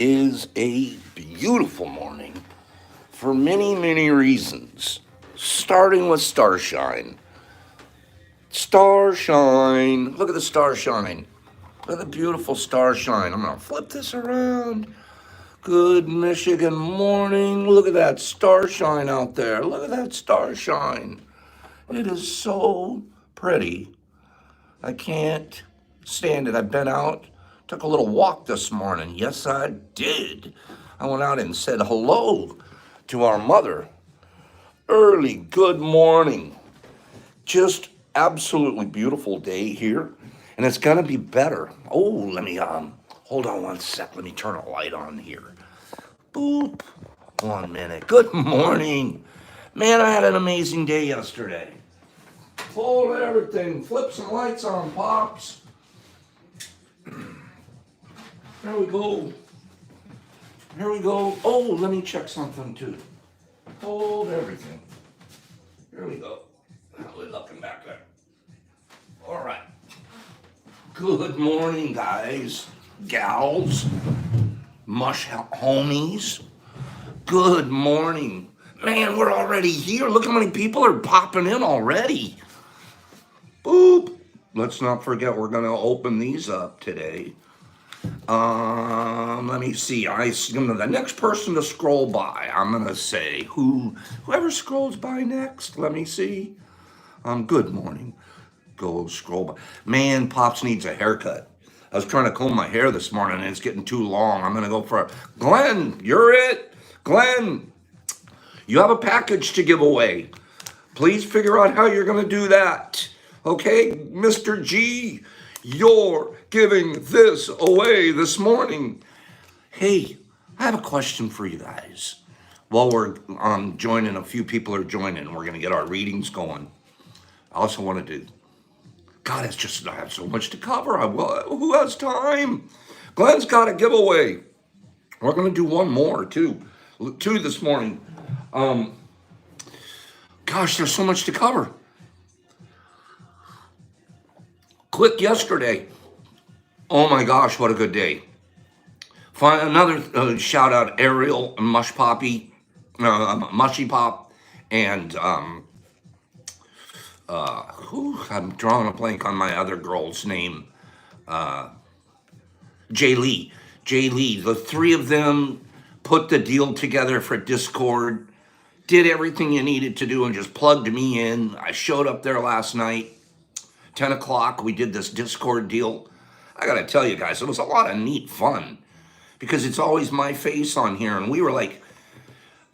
is a beautiful morning for many, many reasons, starting with starshine. Starshine. Look at the starshine. Look at the beautiful starshine. I'm going to flip this around. Good Michigan morning. Look at that starshine out there. Look at that starshine. It is so pretty. I can't stand it. I've been out, took a little walk this morning. Yes, I did. I went out and said hello to our mother. Early good morning. Just absolutely beautiful day here, and it's gonna be better. Oh, let me hold on one sec. Let me turn a light on here. Boop. 1 minute. Good morning. Man, I had an amazing day yesterday. Fold everything, flip some lights on, pops. There we go. Here we go. Oh, let me check something too. Hold everything. Here we go. How are we looking back there? All right. Good morning, guys, gals, mush homies. Good morning. Man, we're already here. Look how many people are popping in already. Boop. Let's not forget we're going to open these up today. Let me see. The next person to scroll by, I'm gonna say whoever scrolls by next. Let me see. Good morning. Go scroll by. Man, Pops needs a haircut. I was trying to comb my hair this morning and it's getting too long. I'm gonna go for a Glenn. You're it, Glenn. You have a package to give away. Please figure out how you're gonna do that. Okay, Mr. G. You're giving this away this morning. Hey, I have a question for you guys. While we're joining, a few people are joining. We're going to get our readings going. I also want to do, God, I have so much to cover. Who has time? Glenn's got a giveaway. We're going to do one more, too. Two this morning. Gosh, there's so much to cover. Quick yesterday. Oh my gosh, what a good day. Another shout out, Ariel, Mush Poppy, Mushy Pop, and I'm drawing a blank on my other girl's name. Jay Lee. Jay Lee. The three of them put the deal together for Discord, did everything you needed to do, and just plugged me in. I showed up there last night, 10 o'clock. We did this Discord deal. I gotta tell you guys, it was a lot of neat fun because it's always my face on here. And we were like,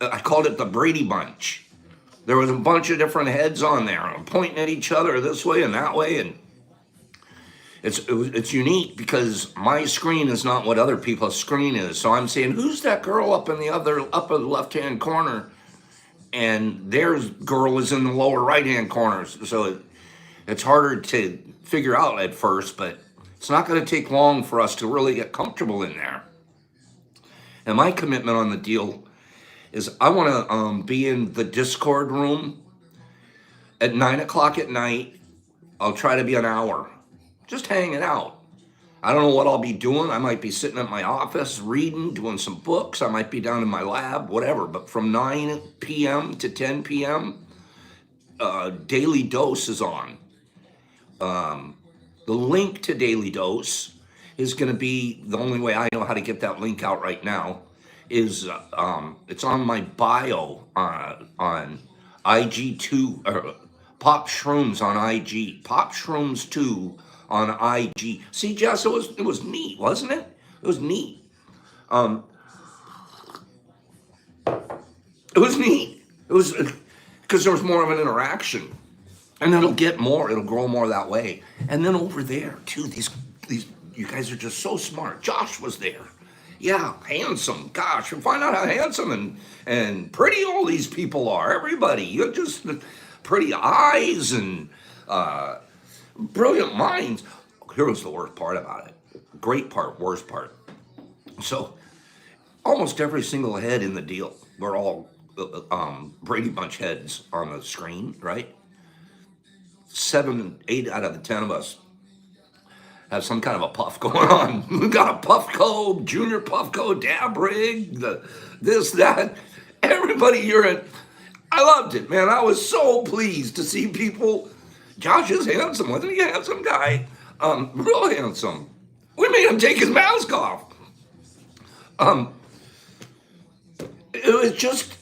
I called it the Brady Bunch. There was a bunch of different heads on there, pointing at each other this way and that way. And it's unique because my screen is not what other people's screen is. So I'm saying, who's that girl up in the upper left-hand corner? And their girl is in the lower right-hand corner. So it's harder to figure out at first, but it's not going to take long for us to really get comfortable in there. And my commitment on the deal is I want to be in the Discord room at 9 o'clock at night. I'll try to be an hour, just hanging out. I don't know what I'll be doing. I might be sitting at my office reading, doing some books. I might be down in my lab, whatever. But from 9 p.m. to 10 p.m., Daily Dose is on. The link to Daily Dose is going to be, the only way I know how to get that link out right now is it's on my bio on IG2, Pop Shrooms on IG, Pop Shrooms 2 on IG. See, Jess, it was neat, wasn't it? It was neat. It was neat. It was because there was more of an interaction. And it'll grow more that way. And then over there, too, these you guys are just so smart. Josh was there. Yeah, handsome. Gosh, and find out how handsome and pretty all these people are. Everybody. You're just pretty eyes and brilliant minds. Here was the worst part about it. Great part, worst part. So almost every single head in the deal, we're all Brady Bunch heads on the screen, right? 7, 8 out of the 10 of us have some kind of a puff going on. We got a Puffco, Junior Puffco, dab rig, this, that. Everybody, you're in. I loved it, man. I was so pleased to see people. Josh is handsome, wasn't he? A handsome guy, real handsome. We made him take his mask off. Um, it was just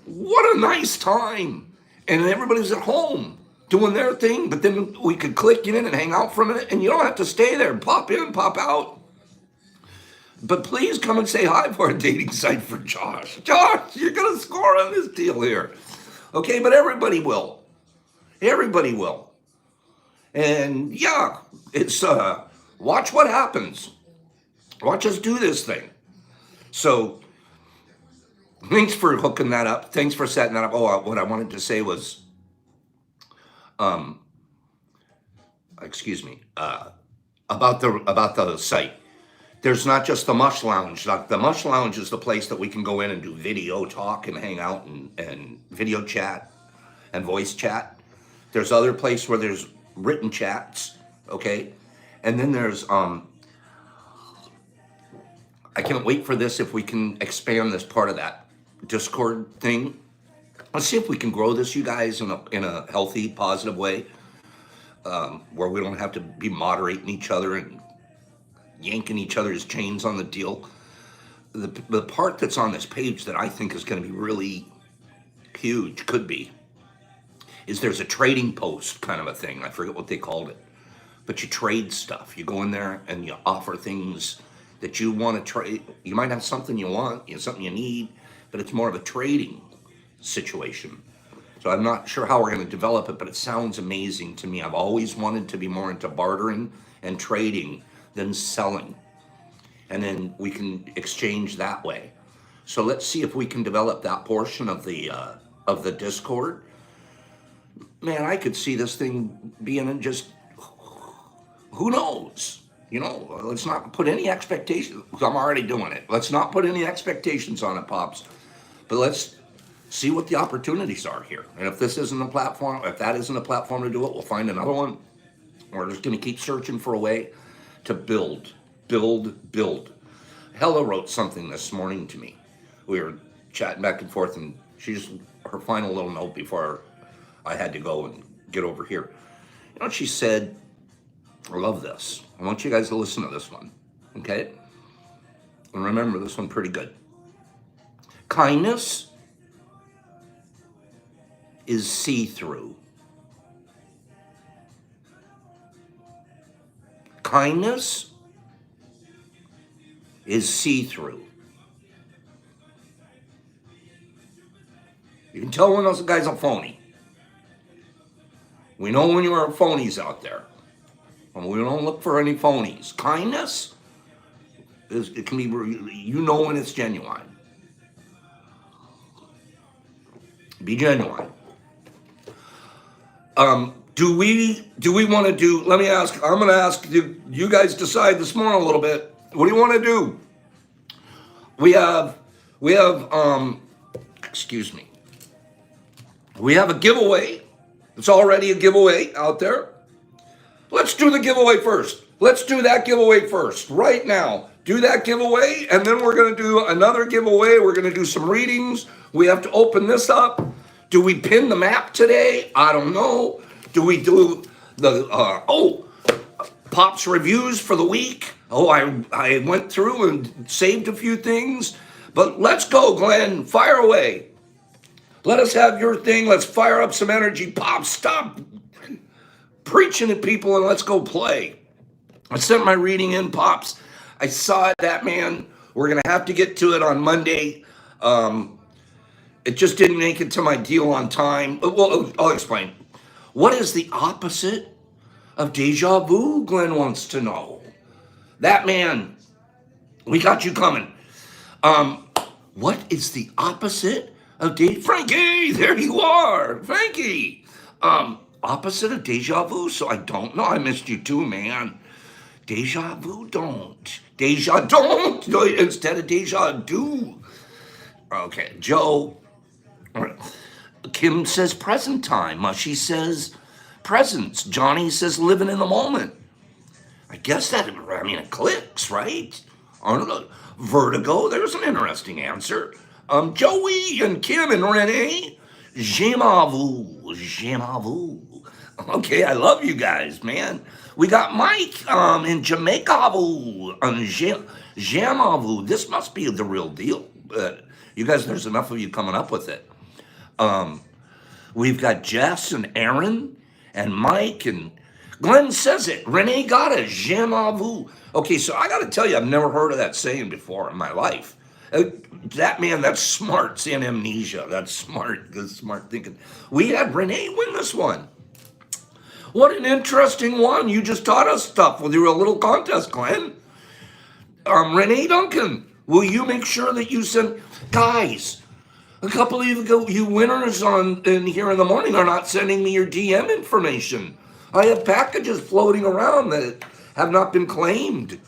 what a nice time, and everybody was at home doing their thing. But then we could click in and hang out for a minute, and you don't have to stay there. Pop in, pop out. But please come and say hi for a dating site for Josh. Josh, you're gonna score on this deal here, okay? But everybody will. Everybody will. And yeah, it's watch what happens. Watch us do this thing. So thanks for hooking that up. Thanks for setting that up. Oh, what I wanted to say was, excuse me, about the site. There's not just the Mush Lounge. Like the Mush Lounge is the place that we can go in and do video talk and hang out and video chat and voice chat. There's other place where there's written chats, okay? And then there's I can't wait for this if we can expand this part of that Discord thing. Let's see if we can grow this, you guys, in a healthy, positive way, where we don't have to be moderating each other and yanking each other's chains on the deal. The part that's on this page that I think is going to be really huge, could be, is there's a trading post kind of a thing. I forget what they called it. But you trade stuff. You go in there and you offer things that you want to trade. You might have something you want, something you need, but it's more of a trading situation. So I'm not sure how we're going to develop it, but it sounds amazing to me. I've always wanted to be more into bartering and trading than selling. And then we can exchange that way. So let's see if we can develop that portion of the Discord. Man, I could see this thing being in just, who knows? Let's not put any expectations. I'm already doing it. Let's not put any expectations on it, Pops. But let's see what the opportunities are here. And if this isn't a platform, if that isn't a platform to do it, we'll find another one. We're just going to keep searching for a way to build. Hella wrote something this morning to me. We were chatting back and forth, and her final little note before I had to go and get over here. You know what she said? I love this. I want you guys to listen to this one, okay? And remember this one pretty good. Kindness is see-through. Kindness is see-through. You can tell when those guys are phony. We know when you're phonies out there. And we don't look for any phonies. Kindness, it can be, when it's genuine. Be genuine. Do we want to do, let me ask, I'm going to ask you guys decide this morning a little bit. What do you want to do? We have, excuse me. We have a giveaway. It's already a giveaway out there. Let's do the giveaway first. Let's do that giveaway first, right now. Do that giveaway, and then we're going to do another giveaway. We're going to do some readings. We have to open this up. Do we pin the map today? I don't know. Do we do the, Pop's reviews for the week? Oh, I went through and saved a few things. But let's go, Glenn. Fire away. Let us have your thing. Let's fire up some energy. Pop, stop preaching at people and let's go play. I sent my reading in, Pops. I saw that, man. We're going to have to get to it on Monday. It just didn't make it to my deal on time. Well, I'll explain. What is the opposite of deja vu, Glenn wants to know. That, man, we got you coming. What is the opposite of Frankie, there you are. Frankie. Opposite of deja vu, so I don't know. I missed you too, man. Deja vu don't. Deja don't instead of deja do. Okay, Joe. Kim says present time. Mushy says presence. Johnny says living in the moment. I guess that, I mean, it clicks, right? Aren't the Vertigo? There's an interesting answer. Joey and Kim and Renee, j'aime à vous, j'aime à vous. Okay, I love you guys, man. We got Mike in Jamaica, vous, j'aime à vous. This must be the real deal. You guys, there's enough of you coming up with it. We've got Jess and Aaron and Mike and Glenn says it. Renee got it. J'aime à vous. Okay, so I got to tell you, I've never heard of that saying before in my life. That man, that's smart saying amnesia. That's smart. That's smart thinking. We had Renee win this one. What an interesting one. You just taught us stuff with your little contest, Glenn. Renee Duncan, will you make sure that you send... Guys, a couple of you winners in here in the morning are not sending me your DM information. I have packages floating around that have not been claimed.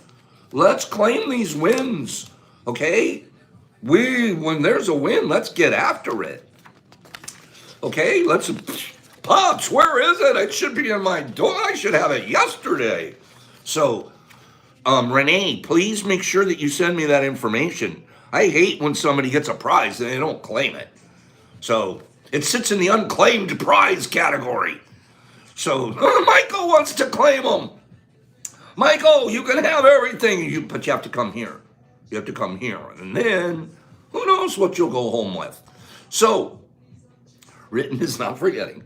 Let's claim these wins, okay? When there's a win, let's get after it. Okay, Pops, where is it? It should be in my door. I should have it yesterday. So, Renee, please make sure that you send me that information. I hate when somebody gets a prize and they don't claim it. So, it sits in the unclaimed prize category. So, Michael wants to claim them. Michael, you can have everything, but you have to come here. You have to come here. And then, who knows what you'll go home with. So, written is not forgetting.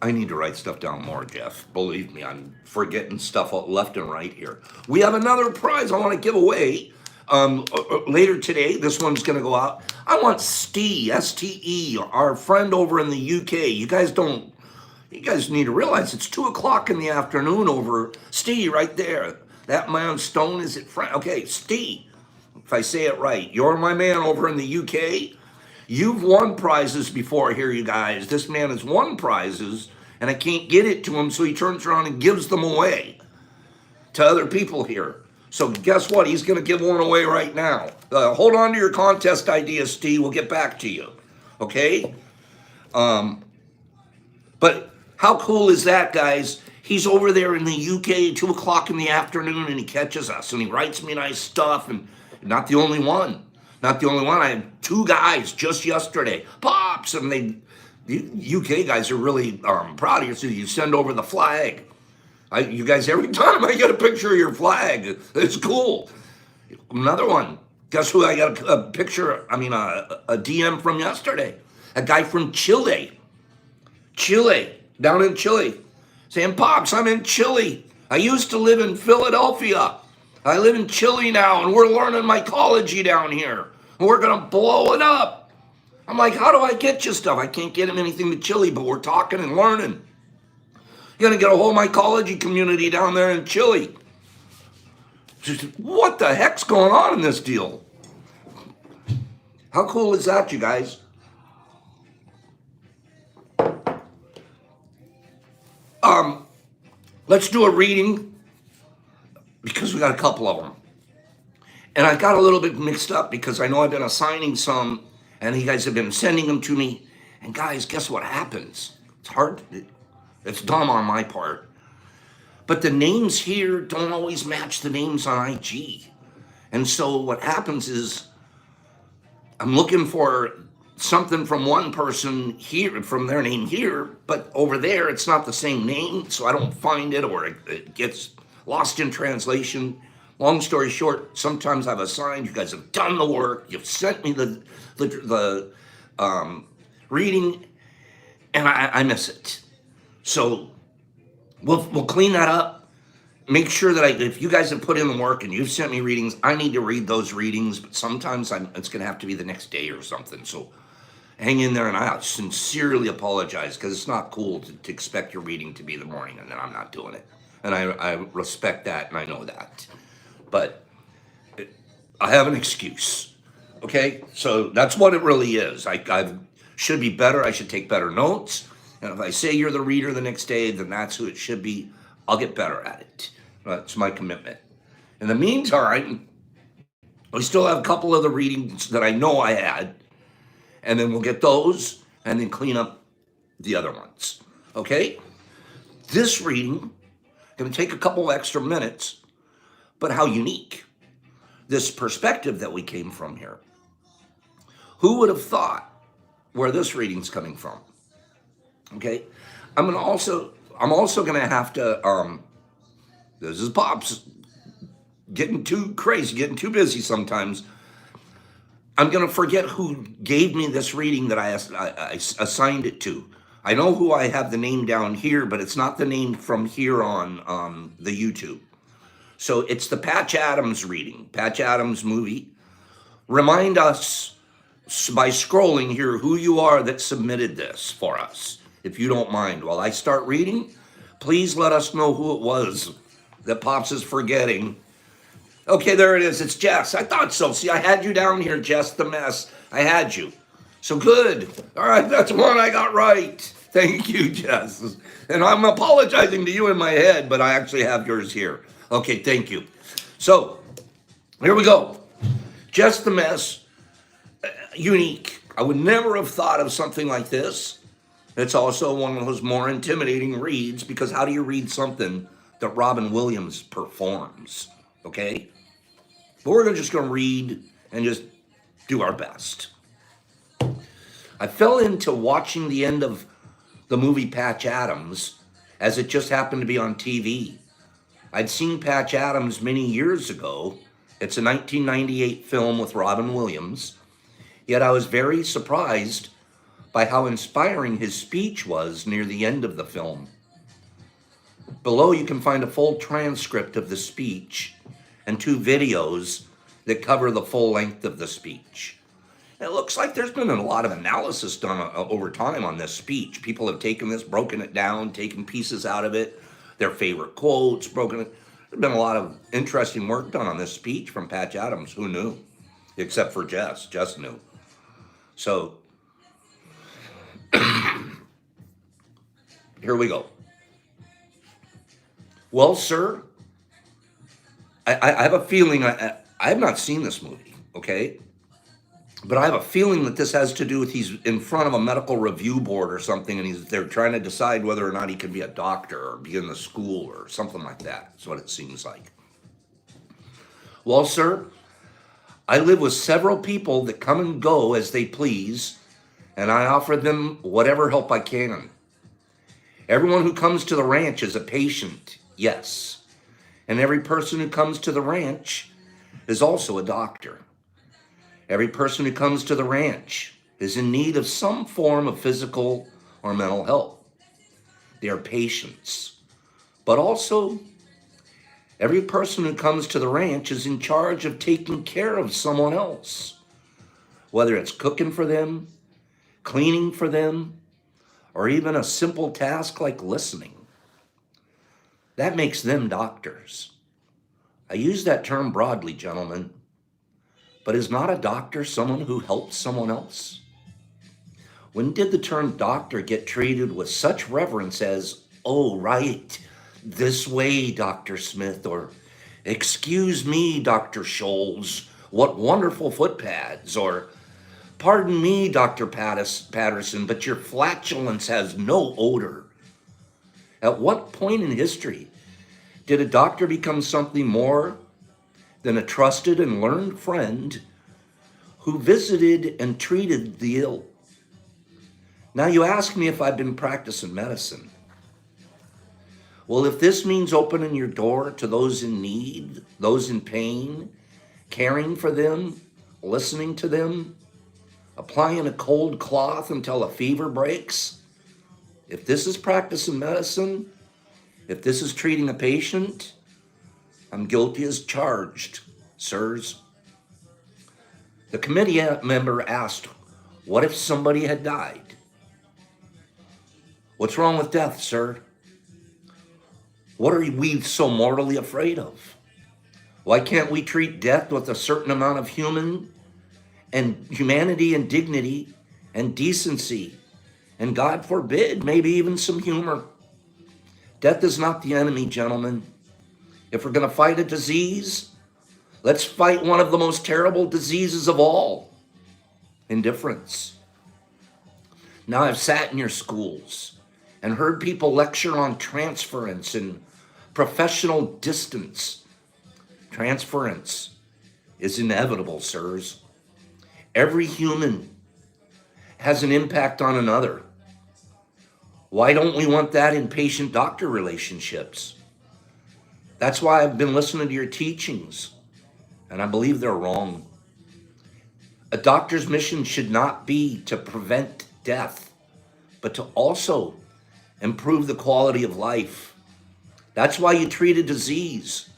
I need to write stuff down more, Jeff. Believe me, I'm forgetting stuff left and right here. We have another prize I want to give away later today. This one's going to go out. I want Steve, S-T-E, our friend over in the UK. You guys need to realize it's 2 o'clock in the afternoon over. Steve, right there. That man Stone, is it friend? Okay, Steve, if I say it right, you're my man over in the UK. You've won prizes before here, you guys. This man has won prizes, and I can't get it to him, so he turns around and gives them away to other people here. So guess what? He's going to give one away right now. Hold on to your contest ideas, Steve. We'll get back to you. Okay? But how cool is that, guys? He's over there in the UK, 2 o'clock in the afternoon, and he catches us, and he writes me nice stuff, and not the only one. Not the only one. I had 2 guys just yesterday. Pops! And the UK guys are really proud of you, so you send over the flag. You guys, every time I get a picture of your flag, it's cool. Another one. Guess who I got a DM from yesterday? A guy from Chile. Down in Chile. Saying, Pops, I'm in Chile. I used to live in Philadelphia. I live in Chile now, and we're learning mycology down here. And we're going to blow it up. I'm like, how do I get you stuff? I can't get him anything to Chile, but we're talking and learning. You're going to get a whole mycology community down there in Chile. What the heck's going on in this deal? How cool is that, you guys? Let's do a reading because we got a couple of them. And I got a little bit mixed up because I know I've been assigning some and you guys have been sending them to me. And guys, guess what happens? It's hard. It's dumb on my part. But the names here don't always match the names on IG. And so what happens is I'm looking for something from one person here, from their name here, but over there it's not the same name, so I don't find it, or it gets lost in translation. Long story short, sometimes I've assigned, you guys have done the work, you've sent me the reading, and I miss it. So we'll clean that up. Make sure that if you guys have put in the work and you've sent me readings, I need to read those readings, but sometimes it's going to have to be the next day or something. So hang in there, and I sincerely apologize because it's not cool to expect your reading to be the morning and then I'm not doing it. And I respect that, and I know that. But I have an excuse, okay? So that's what it really is. I should be better. I should take better notes. And if I say you're the reader the next day, then that's who it should be. I'll get better at it. That's my commitment. In the meantime, we still have a couple of the readings that I know I had, and then we'll get those and then clean up the other ones, okay? This reading Going to take a couple extra minutes, but how unique this perspective that we came from here. Who would have thought where this reading's coming from? Okay, I'm also going to have to. This is Pops getting too crazy, getting too busy sometimes. I'm going to forget who gave me this reading that I assigned it to. I know who I have the name down here, but it's not the name from here on the YouTube. So it's the Patch Adams reading, Patch Adams movie. Remind us by scrolling here who you are that submitted this for us, if you don't mind. While I start reading, please let us know who it was that Pops is forgetting. Okay, there it is. It's Jess. I thought so. See, I had you down here, Jess the Mess. I had you. So good. All right, that's one I got right. Thank you, Jess. And I'm apologizing to you in my head, but I actually have yours here. Okay, thank you. So, here we go. Jess the Mess, unique. I would never have thought of something like this. It's also one of those more intimidating reads, because how do you read something that Robin Williams performs? Okay? But we're just going to read and just do our best. I fell into watching the end of the movie Patch Adams as it just happened to be on TV. I'd seen Patch Adams many years ago. It's a 1998 film with Robin Williams. Yet I was very surprised by how inspiring his speech was near the end of the film. Below you can find a full transcript of the speech and 2 videos that cover the full length of the speech. It looks like there's been a lot of analysis done over time on this speech. People have taken this, broken it down, taken pieces out of it, their favorite quotes, broken it. There's been a lot of interesting work done on this speech from Patch Adams. Who knew? Except for Jess. Jess knew. So, here we go. Well, sir, I have a feeling, I have not seen this movie, okay? But I have a feeling that this has to do with he's in front of a medical review board or something, and they're trying to decide whether or not he can be a doctor or be in the school or something like that. That's what it seems like. Well, sir, I live with several people that come and go as they please, and I offer them whatever help I can. Everyone who comes to the ranch is a patient, yes. And every person who comes to the ranch is also a doctor. Every person who comes to the ranch is in need of some form of physical or mental help. They are patients. But also, every person who comes to the ranch is in charge of taking care of someone else, whether it's cooking for them, cleaning for them, or even a simple task like listening. That makes them doctors. I use that term broadly, gentlemen, but is not a doctor someone who helps someone else? When did the term doctor get treated with such reverence as, oh, right, this way, Dr. Smith, or excuse me, Dr. Scholes, what wonderful foot pads, or pardon me, Dr. Patterson, but your flatulence has no odor. At what point in history did a doctor become something more than a trusted and learned friend who visited and treated the ill? Now you ask me if I've been practicing medicine. Well, if this means opening your door to those in need, those in pain, caring for them, listening to them, applying a cold cloth until a fever breaks, if this is practicing medicine, if this is treating a patient, I'm guilty as charged, sirs. The committee member asked, what if somebody had died? What's wrong with death, sir? What are we so mortally afraid of? Why can't we treat death with a certain amount of humanity and dignity and decency? And God forbid, maybe even some humor. Death is not the enemy, gentlemen. If we're going to fight a disease, let's fight one of the most terrible diseases of all, indifference. Now, I've sat in your schools and heard people lecture on transference and Professional distance, transference is inevitable, sirs. Every human has an impact on another. Why don't we want that in patient-doctor relationships? That's why I've been listening to your teachings, and I believe they're wrong. A doctor's mission should not be to prevent death, but to also improve the quality of life. That's why you treat a disease.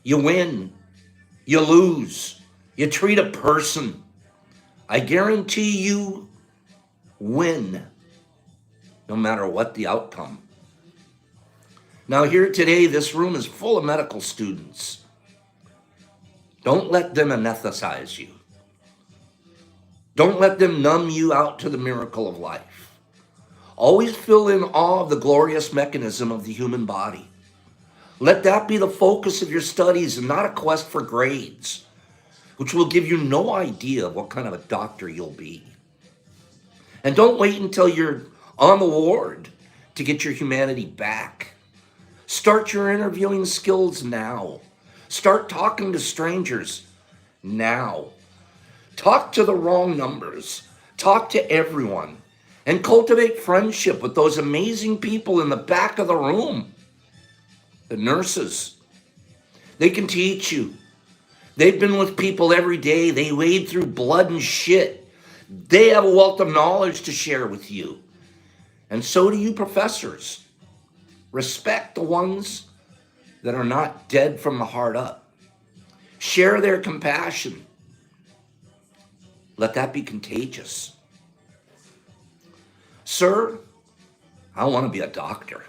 You win, you lose, you treat a person. I guarantee you win, no matter what the outcome. Now here today, this room is full of medical students. Don't let them anesthetize you. Don't let them numb you out to the miracle of life. Always feel in awe of the glorious mechanism of the human body. Let that be the focus of your studies and not a quest for grades, which will give you no idea what kind of a doctor you'll be. And don't wait until you're on the ward to get your humanity back. Start your interviewing skills now. Start talking to strangers now. Talk to the wrong numbers. Talk to everyone. And cultivate friendship with those amazing people in the back of the room. The nurses. They can teach you. They've been with people every day. They wade through blood and shit. They have a wealth of knowledge to share with you. And so do you professors. Respect the ones that are not dead from the heart up. Share their compassion. Let that be contagious. Sir, I want to be a doctor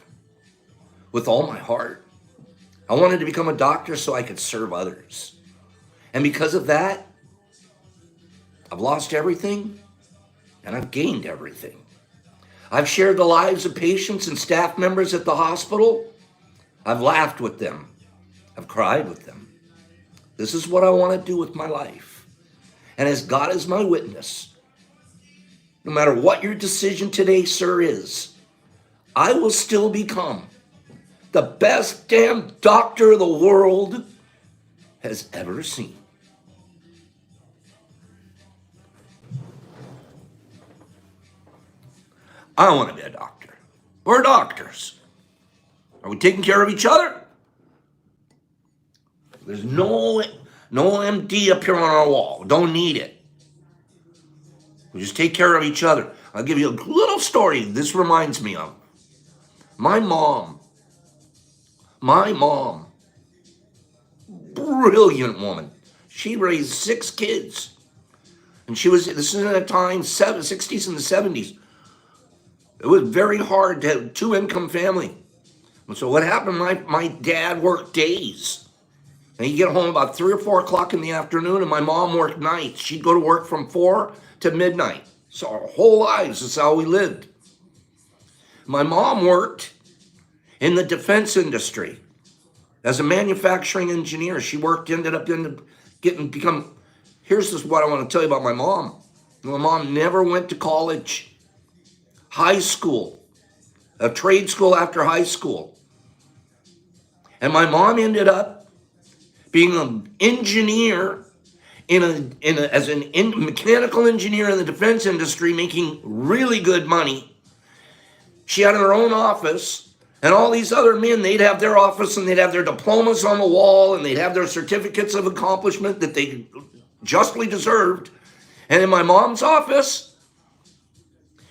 with all my heart. I wanted to become a doctor so I could serve others. And because of that, I've lost everything and I've gained everything. I've shared the lives of patients and staff members at the hospital. I've laughed with them. I've cried with them. This is what I want to do with my life. And as God is my witness, no matter what your decision today, sir, is, I will still become the best damn doctor the world has ever seen. I want to be a doctor. We're doctors. Are we taking care of each other? There's no MD up here on our wall. Don't need it. We just take care of each other. I'll give you a little story this reminds me of. My mom, brilliant woman. She raised 6 kids. And this is in a time, 60s and the 70s. It was very hard to have a 2-income family. And so what happened, my dad worked days. And he'd get home about 3 or 4 o'clock in the afternoon, and my mom worked nights. She'd go to work from 4 to midnight. So our whole lives, that's how we lived. My mom worked in the defense industry as a manufacturing engineer. She ended up become. Here's what I want to tell you about my mom. My mom never went to college. High school, a trade school after high school. And my mom ended up being an engineer as a mechanical engineer in the defense industry, making really good money. She had her own office, and all these other men, they'd have their office and they'd have their diplomas on the wall and they'd have their certificates of accomplishment that they justly deserved. And in my mom's office,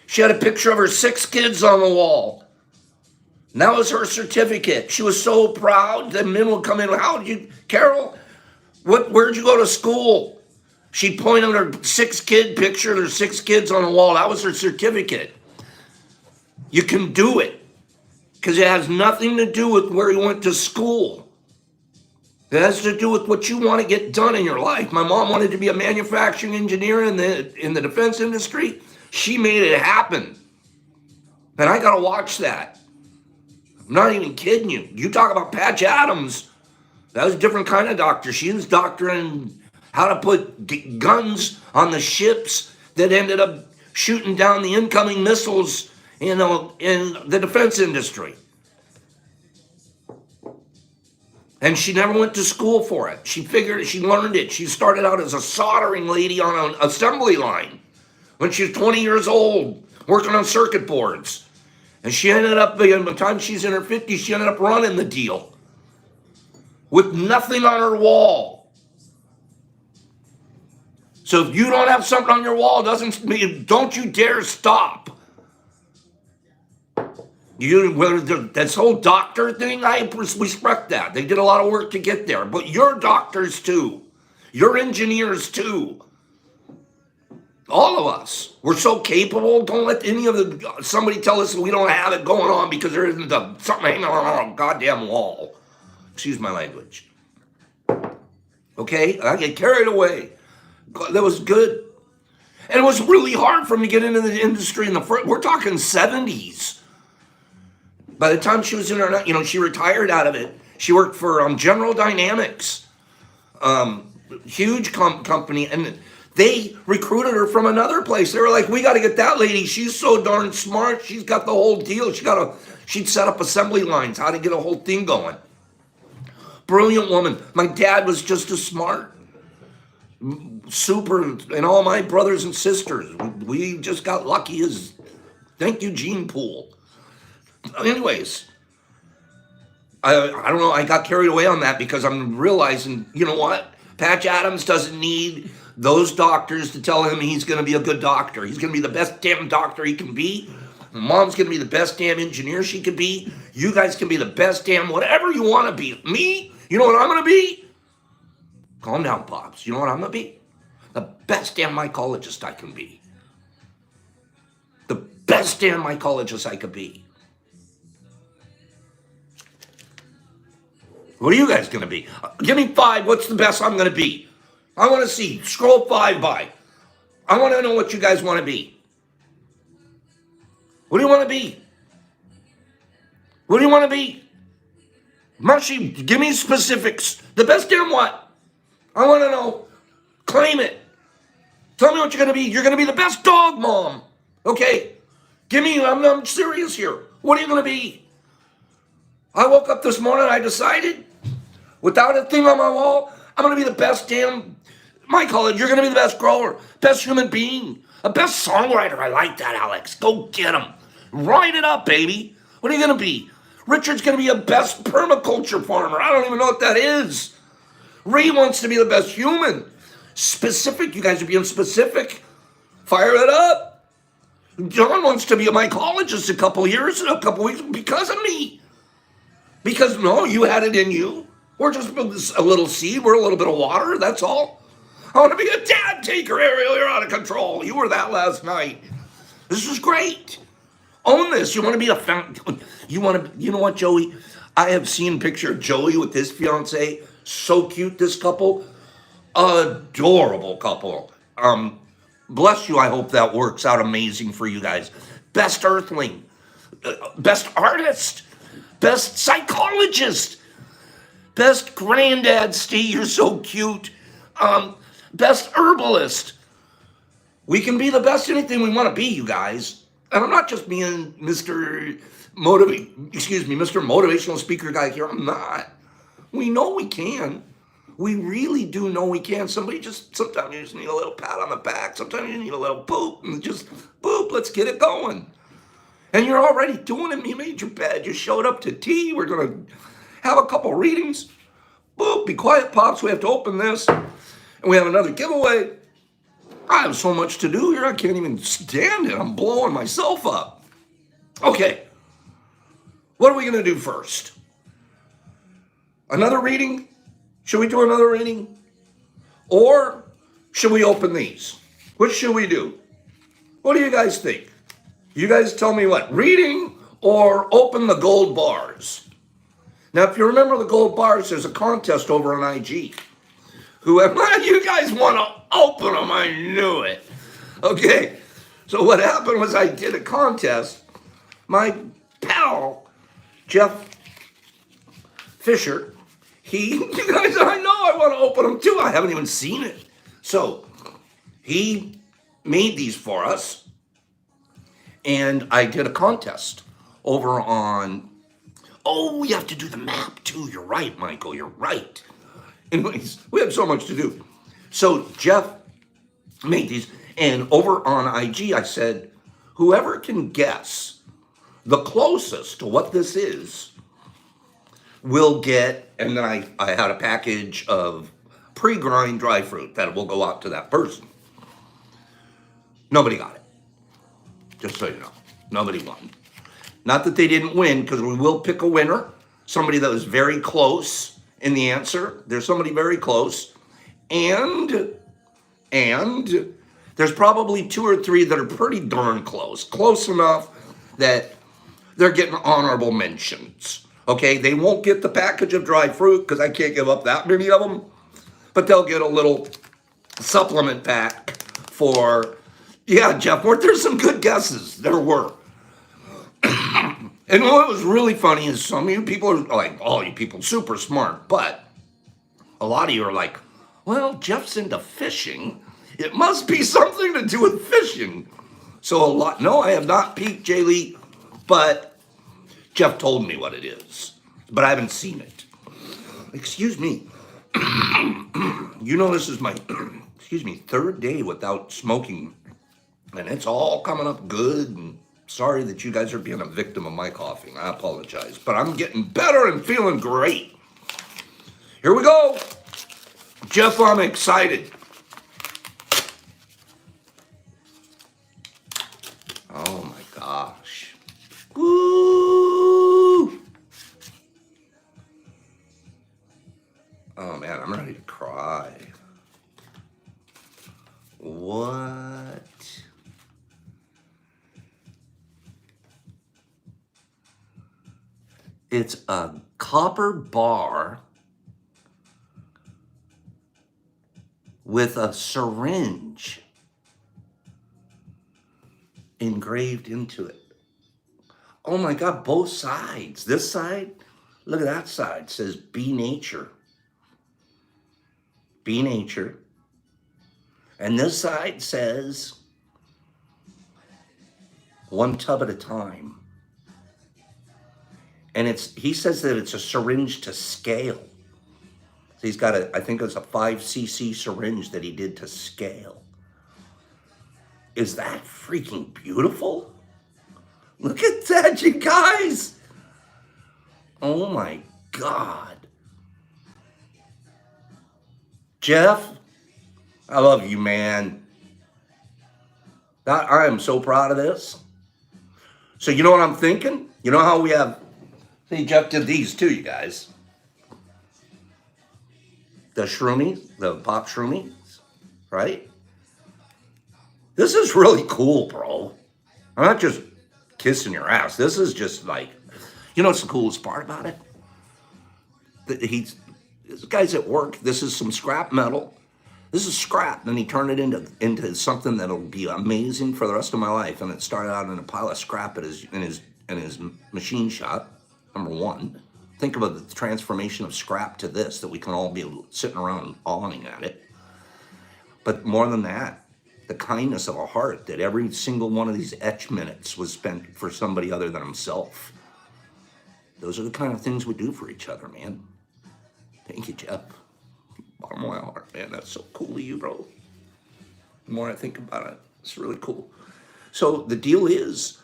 she had a picture of her 6 kids on the wall. And that was her certificate. She was so proud that men would come in. Carol, where'd you go to school? She pointed her 6-kid picture, there's 6 kids on the wall. That was her certificate. You can do it because it has nothing to do with where you went to school. It has to do with what you want to get done in your life. My mom wanted to be a manufacturing engineer in the defense industry. She made it happen. And I got to watch that. I'm not even kidding you. You talk about Patch Adams. That was a different kind of doctor. She was doctoring how to put guns on the ships that ended up shooting down the incoming missiles, in the defense industry. And she never went to school for it. She learned it. She started out as a soldering lady on an assembly line when she was 20 years old, working on circuit boards. And she ended up, by the time she's in her 50s, she ended up running the deal with nothing on her wall. So if you don't have something on your wall, don't you dare stop. This whole doctor thing, I respect that. They did a lot of work to get there. But you're doctors too. You're engineers too. All of us. We're so capable. Don't let somebody tell us we don't have it going on because there isn't something hanging on a goddamn wall. Excuse my language. Okay? I get carried away. That was good. And it was really hard for me to get into the industry we're talking 70s. By the time she was in her, she retired out of it. She worked for General Dynamics, huge company, and they recruited her from another place. They were like, we got to get that lady. She's so darn smart. She's got the whole deal. She'd set up assembly lines, how to get a whole thing going. Brilliant woman. My dad was just as smart. Super, and all my brothers and sisters. We just got lucky thank you, Gene Pool. Anyways, I don't know. I got carried away on that because I'm realizing, you know what? Patch Adams doesn't need those doctors to tell him he's going to be a good doctor. He's going to be the best damn doctor he can be. Mom's going to be the best damn engineer she can be. You guys can be the best damn whatever you want to be. Me, you know what I'm going to be? Calm down, Pops. You know what I'm going to be? The best damn mycologist I can be. The best damn mycologist I could be. What are you guys going to be? Give me 5. What's the best I'm going to be? I want to see. Scroll 5 by. I want to know what you guys want to be. What do you want to be? What do you want to be? Mushy, give me specifics. The best damn what? I want to know. Claim it. Tell me what you're going to be. You're going to be the best dog mom. Okay? I'm serious here. What are you going to be? I woke up this morning, I decided, without a thing on my wall, I'm going to be the best damn, you're going to be the best grower, best human being, a best songwriter. I like that, Alex. Go get him. Write it up, baby. What are you going to be? Richard's going to be a best permaculture farmer. I don't even know what that is. Ray wants to be the best human. Specific. You guys are being specific. Fire it up. John wants to be a mycologist a couple weeks because of me. Because, no, you had it in you. We're just a little seed. We're a little bit of water. That's all. I want to be a dad taker, Ariel. You're out of control. You were that last night. This is great. Own this. You want to be you know what, Joey? I have seen a picture of Joey with his fiance. So cute, this couple. Adorable couple. Bless you. I hope that works out amazing for you guys. Best earthling. Best artist. Best psychologist. Best granddad, Steve, you're so cute. Best herbalist. We can be the best anything we want to be, you guys. And I'm not just being Mr. Motivational speaker guy here. I'm not. We know we can. We really do know we can. Sometimes you just need a little pat on the back. Sometimes you need a little boop. And just boop, let's get it going. And you're already doing it. You made your bed. You showed up to tea. We're going to have a couple readings. Boop, be quiet, Pops. We have to open this. And we have another giveaway. I have so much to do here. I can't even stand it. I'm blowing myself up. Okay. What are we going to do first? Another reading? Should we do another reading? Or should we open these? Which should we do? What do you guys think? You guys tell me what, reading or open the gold bars? Now, if you remember the gold bars, there's a contest over on IG. You guys want to open them, I knew it. Okay, so what happened was I did a contest. My pal, Jeff Fisher, you guys, I know I want to open them too. I haven't even seen it. So he made these for us. And I did a contest over on Oh, we have to do the map too. You're right, Michael. You're right. Anyways, we have so much to do. So Jeff made these, and over on IG, I said, whoever can guess the closest to what this is will get, and then I had a package of pre-grind dry fruit that will go out to that person. Nobody got it. Just so you know, nobody won. Not that they didn't win, because we will pick a winner. Somebody that was very close in the answer. There's somebody very close. And there's probably 2 or 3 that are pretty darn close. Close enough that they're getting honorable mentions. Okay, they won't get the package of dried fruit because I can't give up that many of them. But they'll get a little supplement pack for, yeah, Jeff, weren't there some good guesses? There were. And what was really funny is some of you people are like, oh, you people super smart. But a lot of you are like, well, Jeff's into fishing. It must be something to do with fishing. So a lot, no, I have not peeked, Jay Lee, but Jeff told me what it is. But I haven't seen it. Excuse me. You know, this is my, excuse me, 3rd day without smoking. And it's all coming up good. And sorry that you guys are being a victim of my coughing. I apologize. But I'm getting better and feeling great. Here we go. Jeff, I'm excited. Oh my gosh. Woo! Oh man, I'm ready to cry. What? It's a copper bar with a syringe engraved into it. Oh my God, both sides. This side, look at that side, says be nature. Be nature. And this side says one tub at a time. And he says that it's a syringe to scale. So he's got I think it's a 5cc syringe that he did to scale. Is that freaking beautiful? Look at that, you guys. Oh my God. Jeff, I love you, man. I am so proud of this. So you know what I'm thinking? You know how we have, see, Jeff did these too, you guys. The shroomies, the pop shroomies, right? This is really cool, bro. I'm not just kissing your ass. This is just like, you know what's the coolest part about it? This guy's at work. This is some scrap metal. This is scrap. Then he turned it into something that'll be amazing for the rest of my life. And it started out in a pile of scrap in his machine shop. Number one. Think about the transformation of scrap to this, that we can all be sitting around awing at it. But more than that, the kindness of a heart, that every single one of these etch minutes was spent for somebody other than himself. Those are the kind of things we do for each other, man. Thank you, Jeff. Bottom of my heart, man. That's so cool of you, bro. The more I think about it, it's really cool. So the deal is,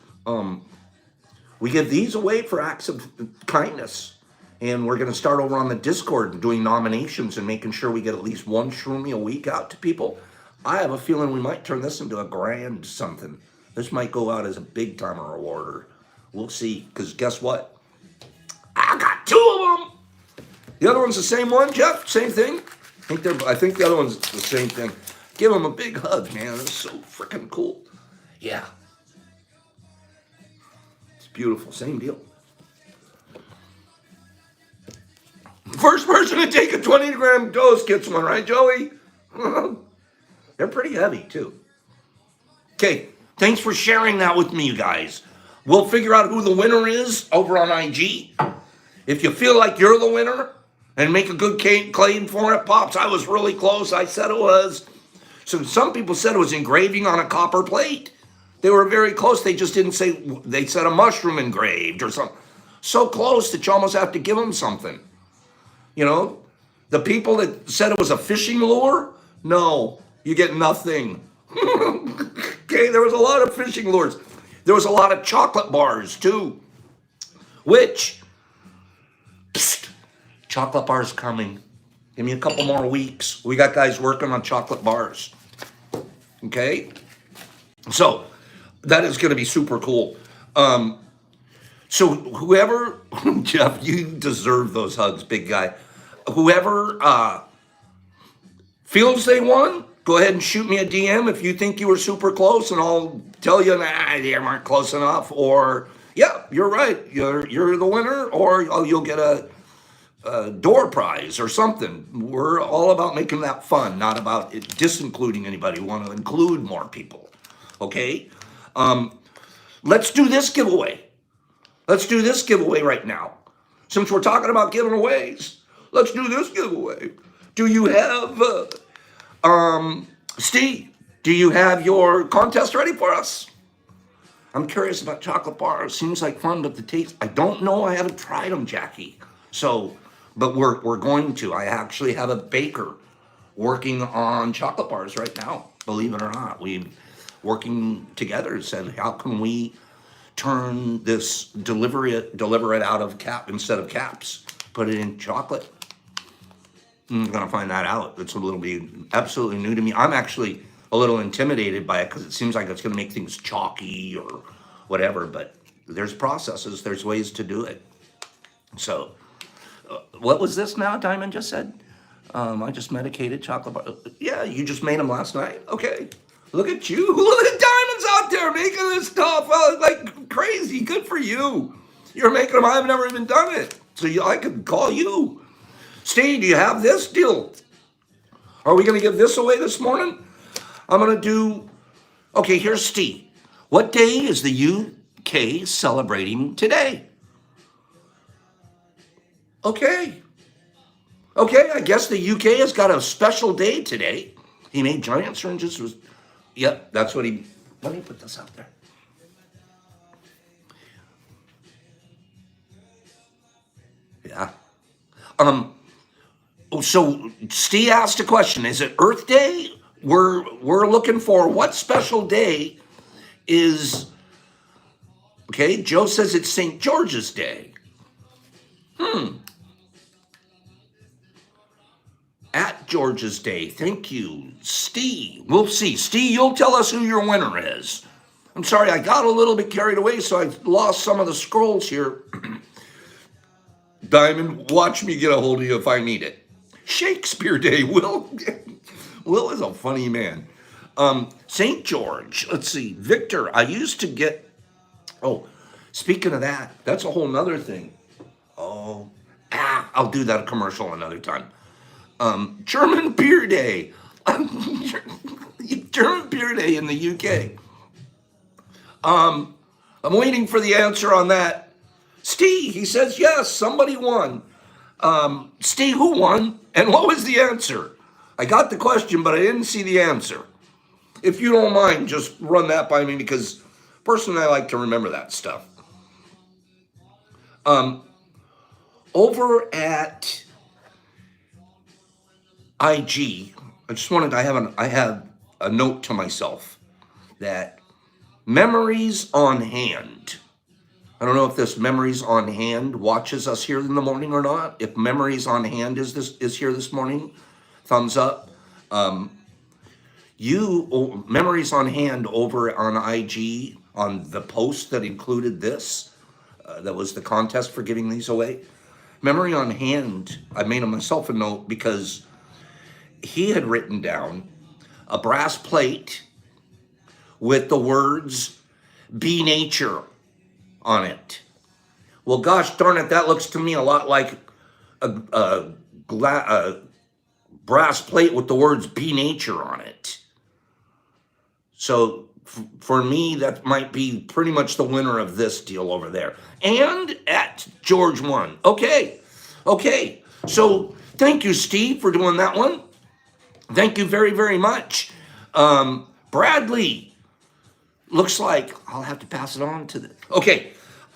we give these away for acts of kindness. And we're going to start over on the Discord doing nominations and making sure we get at least one shroomy a week out to people. I have a feeling we might turn this into a grand something. This might go out as a big timer rewarder. We'll see, because guess what? I got 2 of them. The other one's the same one, Jeff? Same thing? I think the other one's the same thing. Give them a big hug, man. That's so freaking cool. Yeah. It's beautiful. Same deal. First person to take a 20-gram dose gets one, right, Joey? They're pretty heavy, too. Okay, thanks for sharing that with me, you guys. We'll figure out who the winner is over on IG. If you feel like you're the winner and make a good claim for it, Pops, I was really close. I said it was. So some people said it was engraving on a copper plate. They were very close. They just didn't say, they said a mushroom engraved or something. So close that you almost have to give them something. You know, the people that said it was a fishing lure, no, you get nothing. Okay, there was a lot of fishing lures. There was a lot of chocolate bars too, which, psst, chocolate bars coming. Give me a couple more weeks. We got guys working on chocolate bars. Okay, so that is going to be super cool. So whoever, Jeff, you deserve those hugs, big guy. Whoever feels they won, go ahead and shoot me a DM if you think you were super close, and I'll tell you, nah, they weren't close enough, or yeah, you're right, you're the winner, or you'll get a door prize or something. We're all about making that fun, not about it disincluding anybody. We want to include more people. Okay, let's do this giveaway. Let's do this giveaway right now. Since we're talking about giving aways, let's do this giveaway. Do you have, Steve, do you have your contest ready for us? I'm curious about chocolate bars. Seems like fun, but the taste, I don't know. I haven't tried them, Jackie. So, but we're going to. I actually have a baker working on chocolate bars right now, believe it or not. We're working together, said, how can we turn this, deliver it out of cap instead of caps, put it in chocolate. I'm gonna find that out. It's a little bit absolutely new to me. I'm actually a little intimidated by it because it seems like it's gonna make things chalky or whatever, but there's processes, there's ways to do it. So what was this now? Diamond just said, I just medicated chocolate bar. Yeah, you just made them last night. Okay, look at you. Look at Diamonds out there making this stuff like crazy. Good for you. You're making them. I've never even done it, so I could call you. Steve, do you have this deal? Are we gonna give this away this morning? I'm gonna do. Okay, here's Steve. What day is the UK celebrating today? Okay, I guess the UK has got a special day today. He made giant syringes. Yep, that's what he. Let me put this out there. Yeah. So Steve asked a question. Is it Earth Day? We're looking for what special day is. Okay, Joe says it's St. George's Day. At George's Day. Thank you, Steve. We'll see. Steve, you'll tell us who your winner is. I'm sorry, I got a little bit carried away, so I lost some of the scrolls here. Diamond, watch me get a hold of you if I need it. Shakespeare Day, Will. Will is a funny man. St. George. Let's see. Victor, I used to get. Oh, speaking of that, that's a whole nother thing. I'll do that commercial another time. German Beer Day. German Beer Day in the UK. I'm waiting for the answer on that. Steve, he says yes, somebody won. Steve, who won? And what was the answer? I got the question, but I didn't see the answer. If you don't mind, just run that by me because personally I like to remember that stuff. Over at IG, I have a note to myself that memories on hand. I don't know if this memories on hand watches us here in the morning or not. If memories on hand is here this morning, thumbs up. Memories on hand over on IG on the post that included this, that was the contest for giving these away. Memory on hand, I made myself a note because he had written down a brass plate with the words "Be Nature" on it. Well, gosh darn it, that looks to me a lot like a brass plate with the words "Be Nature" on it. So for me, that might be pretty much the winner of this deal over there. And at George won. Okay. So thank you, Steve, for doing that one. Thank you very, very much. Bradley, looks like I'll have to pass it on to the. Okay.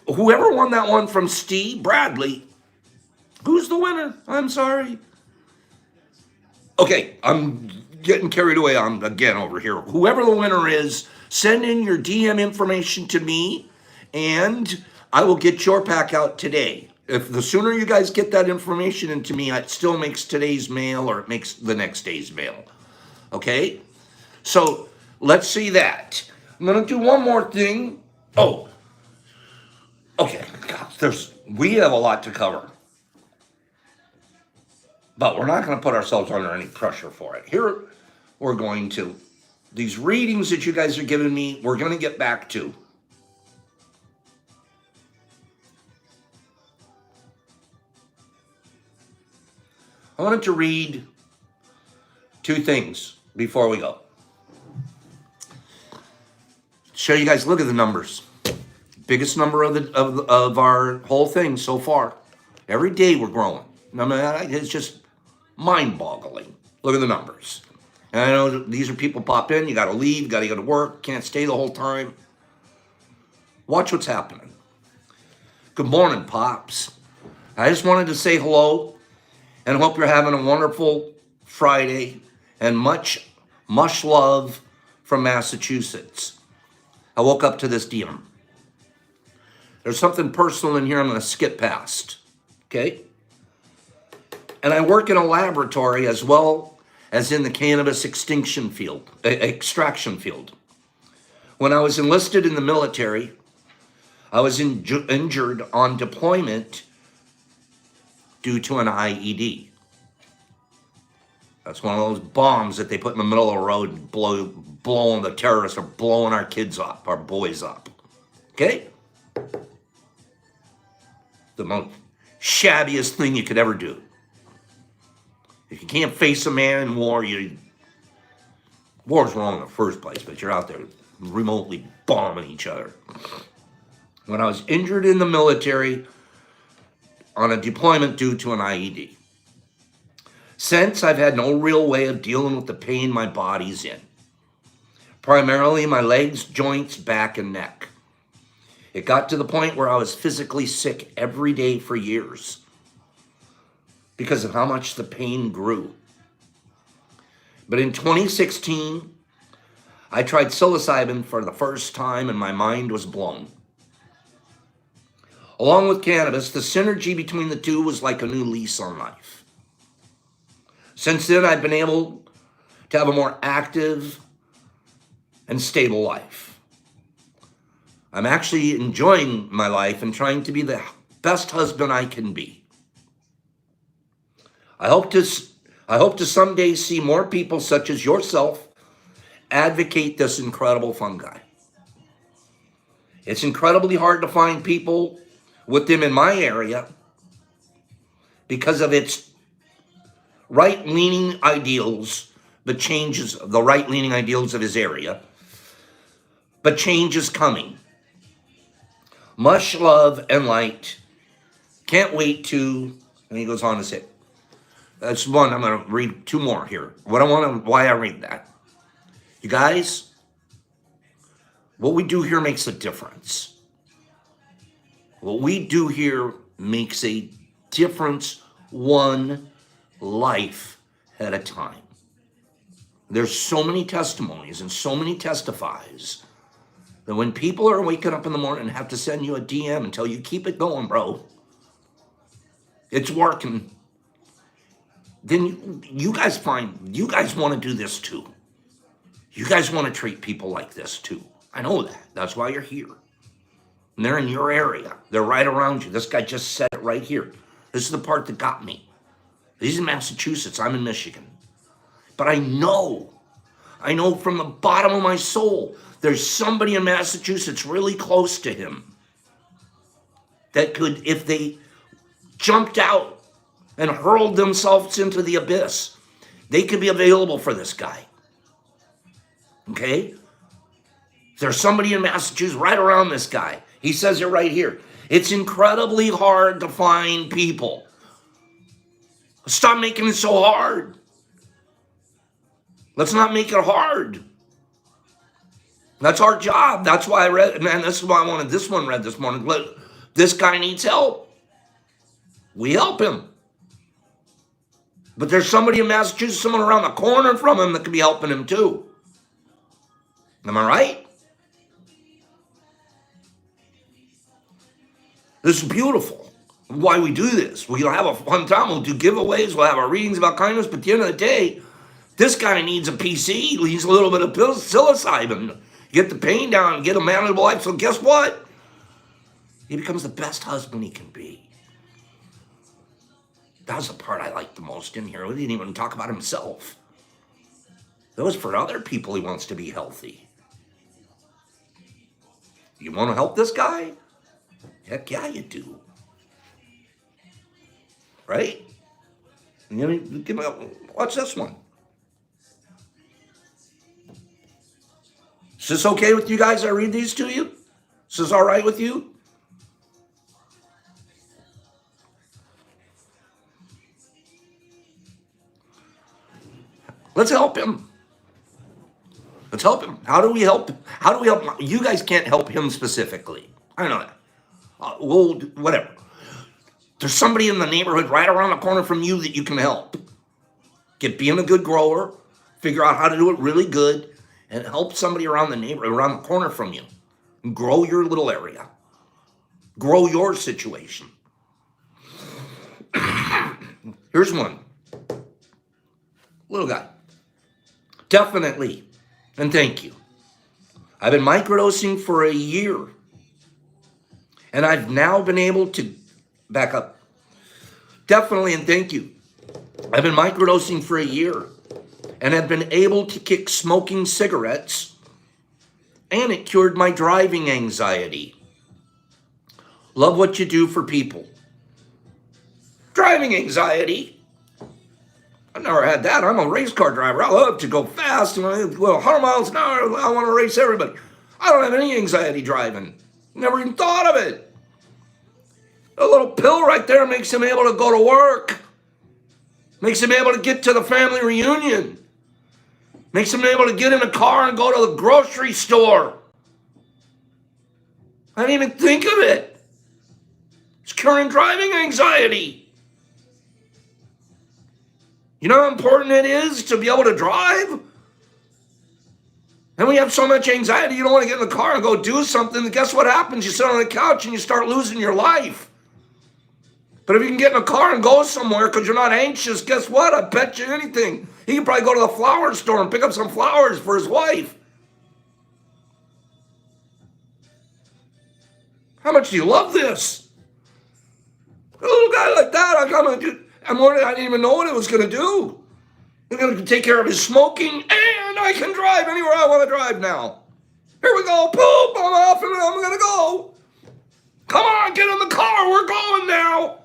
Whoever won that one from Steve Bradley, who's the winner? I'm sorry. Okay, I'm getting carried away on again over here. Whoever the winner is, send in your DM information to me, and I will get your pack out today. If the sooner you guys get that information into me, it still makes today's mail or it makes the next day's mail. Okay? So let's see that. I'm gonna do one more thing. Oh, okay. God, we have a lot to cover. But we're not going to put ourselves under any pressure for it. Here, we're going to, these readings that you guys are giving me, we're going to get back to. I wanted to read two things before we go. Show you guys, look at the numbers. Biggest number of our whole thing so far. Every day we're growing. I mean, it's just mind-boggling. Look at the numbers. And I know these are people pop in, you got to leave, got to go to work, can't stay the whole time. Watch what's happening. Good morning, Pops. I just wanted to say hello and hope you're having a wonderful Friday and much love from Massachusetts. I woke up to this DM. There's something personal in here I'm going to skip past. Okay? And I work in a laboratory as well as in the cannabis extraction field. When I was enlisted in the military, I was injured on deployment due to an IED. That's one of those bombs that they put in the middle of the road and blowing the terrorists are blowing our kids up, our boys up. Okay? The most shabbiest thing you could ever do. If you can't face a man in war, war's wrong in the first place, but you're out there remotely bombing each other. When I was injured in the military on a deployment due to an IED, since I've had no real way of dealing with the pain my body's in. Primarily my legs, joints, back, and neck. It got to the point where I was physically sick every day for years because of how much the pain grew. But in 2016, I tried psilocybin for the first time and my mind was blown. Along with cannabis, the synergy between the two was like a new lease on life. Since then, I've been able to have a more active and stable life. I'm actually enjoying my life and trying to be the best husband I can be. I hope to someday see more people such as yourself advocate this incredible fungi. It's incredibly hard to find people with them in my area because of its right-leaning ideals, but the right-leaning ideals of his area, but change is coming. Much love and light. Can't wait to, and he goes on to say, that's one, I'm going to read two more here. Why I read that. You guys, what we do here makes a difference. What we do here makes a difference one life at a time. There's so many testimonies and so many testifies that when people are waking up in the morning and have to send you a DM and tell you, keep it going, bro, it's working, then you guys want to do this too. You guys want to treat people like this too. I know that. That's why you're here. And they're in your area. They're right around you. This guy just said it right here. This is the part that got me. He's in Massachusetts. I'm in Michigan. But I know from the bottom of my soul, there's somebody in Massachusetts really close to him that could, if they jumped out and hurled themselves into the abyss, they could be available for this guy. Okay? There's somebody in Massachusetts right around this guy. He says it right here. It's incredibly hard to find people. Stop making it so hard. Let's not make it hard. That's our job. That's why I read, man, this is why I wanted this one read this morning. This guy needs help. We help him. But there's somebody in Massachusetts, someone around the corner from him that could be helping him too. Am I right? This is beautiful. Why we do this. We'll have a fun time. We'll do giveaways. We'll have our readings about kindness. But at the end of the day, this guy needs a PC. He needs a little bit of psilocybin. Get the pain down and get a manageable life. So guess what? He becomes the best husband he can be. That was the part I liked the most in here. We didn't even talk about himself. That was for other people he wants to be healthy. You want to help this guy? Heck yeah, you do. Right? Watch this one. Is this okay with you guys? I read these to you? Is this all right with you? Let's help him. Let's help him. How do we help? How do we help? You guys can't help him specifically. I know that. Well, whatever. There's somebody in the neighborhood right around the corner from you that you can help. Get being a good grower, figure out how to do it really good, and help somebody around the neighborhood, around the corner from you. And grow your little area. Grow your situation. Here's one. Little guy. Definitely. And thank you. I've been microdosing for a year. And I've now been able to back up. Definitely and thank you. I've been microdosing for a year. And have been able to kick smoking cigarettes. And it cured my driving anxiety. Love what you do for people. Driving anxiety. I've never had that. I'm a race car driver. I love to go fast. And 100 miles an hour, I want to race everybody. I don't have any anxiety driving. Never even thought of it. A little pill right there makes him able to go to work. Makes him able to get to the family reunion. Makes him able to get in a car and go to the grocery store. I didn't even think of it. It's curing driving anxiety. You know how important it is to be able to drive? And we have so much anxiety, you don't want to get in the car and go do something. And guess what happens? You sit on the couch and you start losing your life. But if you can get in a car and go somewhere because you're not anxious, guess what? I bet you anything. He can probably go to the flower store and pick up some flowers for his wife. How much do you love this? A little guy like that, I didn't even know what it was going to do. It's going to take care of his smoking, and I can drive anywhere I want to drive now. Here we go. Poop, I'm off and I'm going to go. Come on, get in the car. We're going now.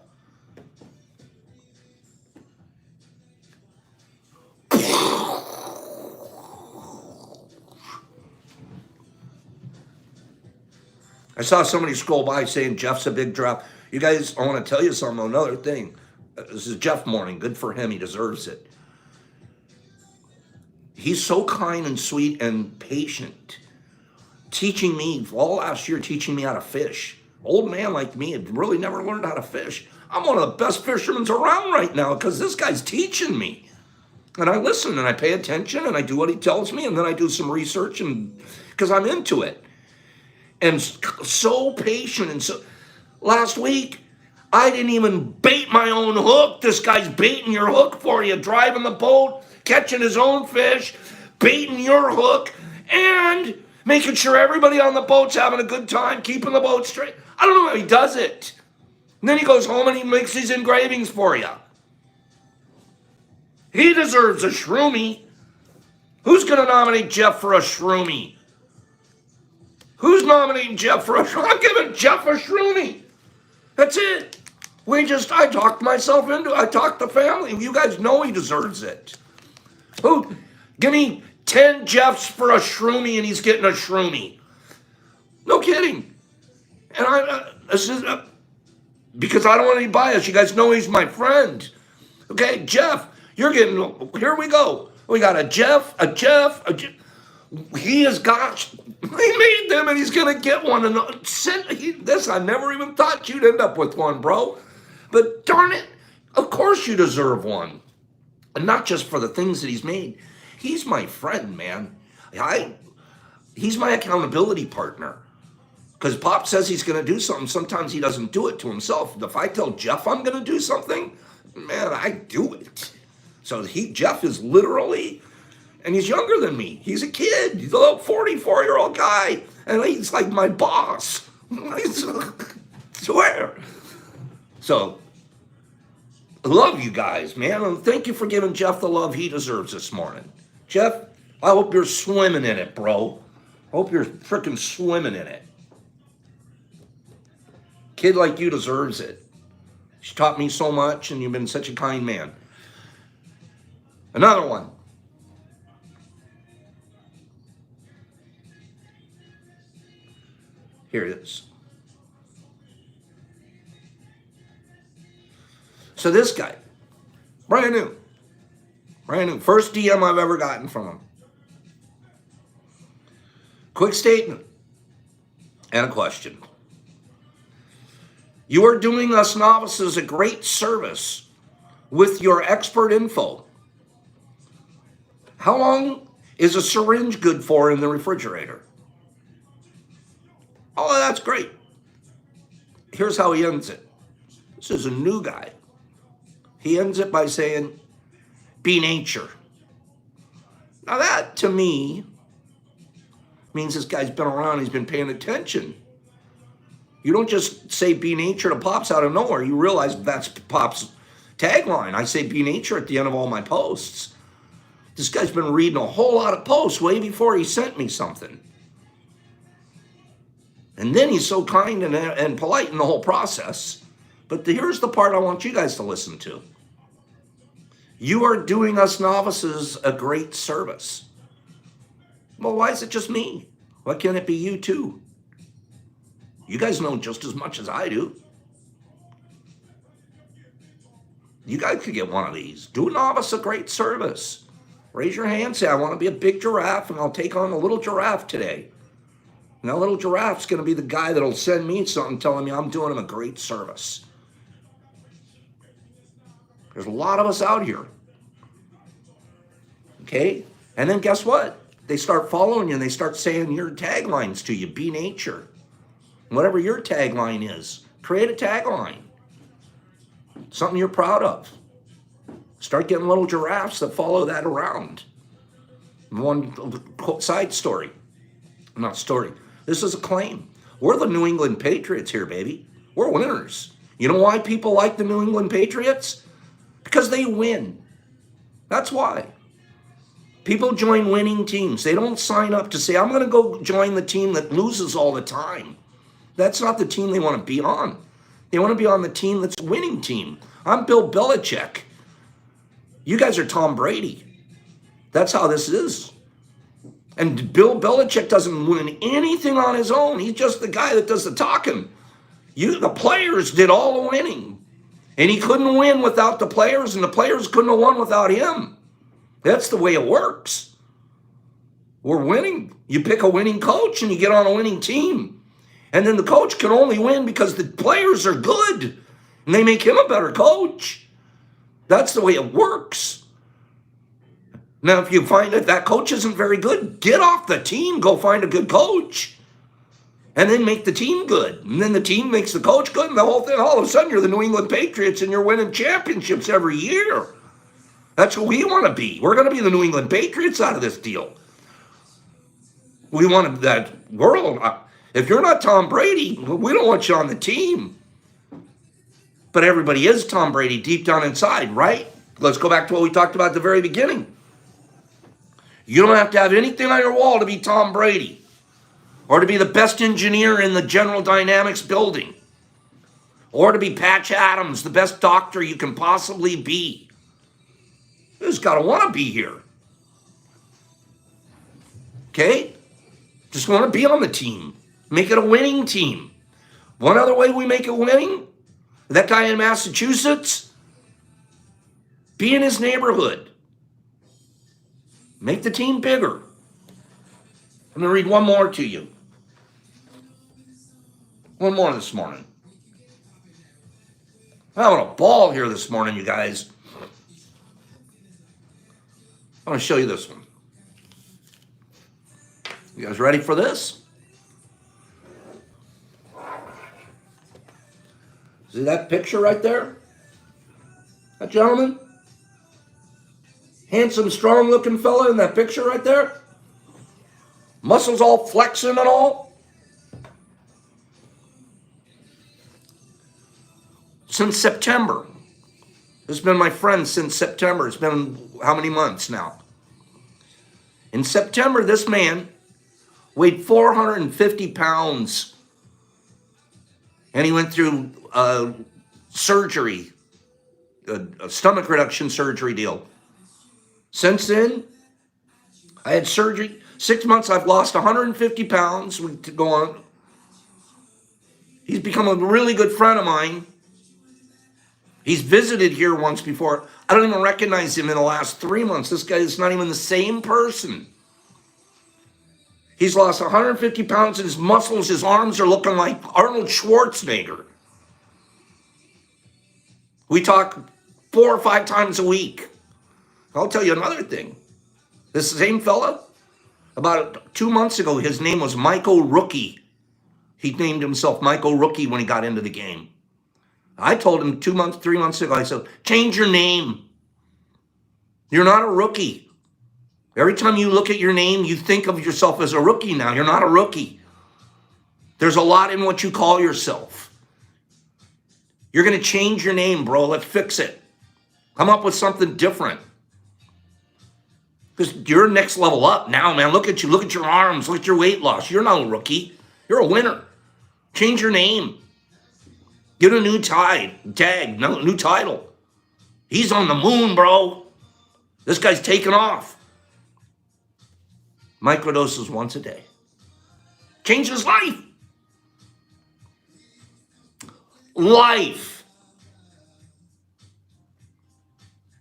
I saw somebody scroll by saying Jeff's a big drop. You guys, I want to tell you something, another thing. This is Jeff morning. Good for him. He deserves it. He's so kind and sweet and patient. Teaching me, all last year, teaching me how to fish. Old man like me had really never learned how to fish. I'm one of the best fishermen around right now because this guy's teaching me. And I listen and I pay attention and I do what he tells me and then I do some research and because I'm into it. And so patient and so... Last week, I didn't even bait my own hook. This guy's baiting your hook for you, driving the boat, catching his own fish, baiting your hook, and making sure everybody on the boat's having a good time, keeping the boat straight. I don't know how he does it. And then he goes home and he makes these engravings for you. He deserves a shroomie. Who's going to nominate Jeff for a shroomie? Who's nominating Jeff for a shroomie? I'm giving Jeff a shroomie. That's it. I talked myself into it. I talked the family. You guys know he deserves it. Who? Give me 10 Jeffs for a shroomie and he's getting a shroomie. No kidding. And this is because I don't want any bias. You guys know he's my friend. Okay, Jeff, you're getting, here we go. We got a Jeff. He has got, he made them and he's going to get one. And this, I never even thought you'd end up with one, bro. But darn it, of course you deserve one. And not just for the things that he's made. He's my friend, man. He's my accountability partner. Because Pop says he's going to do something. Sometimes he doesn't do it to himself. If I tell Jeff I'm going to do something, man, I do it. So Jeff is literally, and he's younger than me. He's a kid. He's a little 44-year-old guy. And he's like my boss. I swear. So, I love you guys, man. And thank you for giving Jeff the love he deserves this morning. Jeff, I hope you're swimming in it, bro. I hope you're freaking swimming in it. Kid like you deserves it. She taught me so much, and you've been such a kind man. Another one. Here it is. So this guy, brand new, first DM I've ever gotten from him. Quick statement and a question. You are doing us novices a great service with your expert info. How long is a syringe good for in the refrigerator? Oh, that's great. Here's how he ends it. This is a new guy. He ends it by saying, be nature. Now that, to me, means this guy's been around, he's been paying attention. You don't just say be nature to Pops out of nowhere. You realize that's Pops' tagline. I say be nature at the end of all my posts. This guy's been reading a whole lot of posts way before he sent me something. And then he's so kind and polite in the whole process. But here's the part I want you guys to listen to. You are doing us novices a great service. Well, why is it just me? Why can't it be you too? You guys know just as much as I do. You guys could get one of these. Do a novice a great service. Raise your hand, say, I want to be a big giraffe, and I'll take on a little giraffe today. And that little giraffe's going to be the guy that'll send me something telling me I'm doing him a great service. There's a lot of us out here. Okay? And then guess what? They start following you and they start saying your taglines to you. Be nature. Whatever your tagline is, create a tagline. Something you're proud of. Start getting little giraffes that follow that around. One side story. Not story. This is a claim. We're the New England Patriots here, baby. We're winners. You know why people like the New England Patriots? Because they win. That's why. People join winning teams. They don't sign up to say, I'm going to go join the team that loses all the time. That's not the team they want to be on. They want to be on the team that's a winning team. I'm Bill Belichick. You guys are Tom Brady. That's how this is. And Bill Belichick doesn't win anything on his own. He's just the guy that does the talking. The players did all the winning. And he couldn't win without the players, and the players couldn't have won without him. That's the way it works. We're winning. You pick a winning coach and you get on a winning team. And then the coach can only win because the players are good. And they make him a better coach. That's the way it works. Now, if you find that coach isn't very good, get off the team, go find a good coach. And then make the team good. And then the team makes the coach good, and the whole thing, all of a sudden, you're the New England Patriots, and you're winning championships every year. That's who we want to be. We're going to be the New England Patriots out of this deal. We want that world. If you're not Tom Brady, we don't want you on the team. But everybody is Tom Brady deep down inside, right? Let's go back to what we talked about at the very beginning. You don't have to have anything on your wall to be Tom Brady or to be the best engineer in the General Dynamics building or to be Patch Adams, the best doctor you can possibly be. You just got to want to be here. Okay? Just want to be on the team. Make it a winning team. One other way we make it winning, that guy in Massachusetts, be in his neighborhood. Make the team bigger. I'm going to read one more to you. One more this morning. I'm having a ball here this morning, you guys. I'm going to show you this one. You guys ready for this? See that picture right there? That gentleman? Handsome, strong-looking fella in that picture right there? Muscles all flexing and all? Since September. This has been my friend since September. It's been how many months now? In September, this man weighed 450 pounds. And he went through surgery, a stomach reduction surgery deal. Since then, I had surgery. 6 months, I've lost 150 pounds. We could go on. He's become a really good friend of mine. He's visited here once before. I don't even recognize him in the last 3 months. This guy is not even the same person. He's lost 150 pounds, and his muscles, his arms are looking like Arnold Schwarzenegger. We talk 4 or 5 times a week. I'll tell you another thing. This same fella, about 2 months ago, his name was Michael Rookie. He named himself Michael Rookie when he got into the game. I told him 3 months ago, I said, change your name. You're not a rookie. Every time you look at your name, you think of yourself as a rookie now. You're not a rookie. There's a lot in what you call yourself. You're going to change your name, bro. Let's fix it. Come up with something different. Because you're next level up now, man. Look at you. Look at your arms. Look at your weight loss. You're not a rookie. You're a winner. Change your name. Get a new tag, no, new title. He's on the moon, bro. This guy's taking off. Microdoses once a day. Changed his life. Life.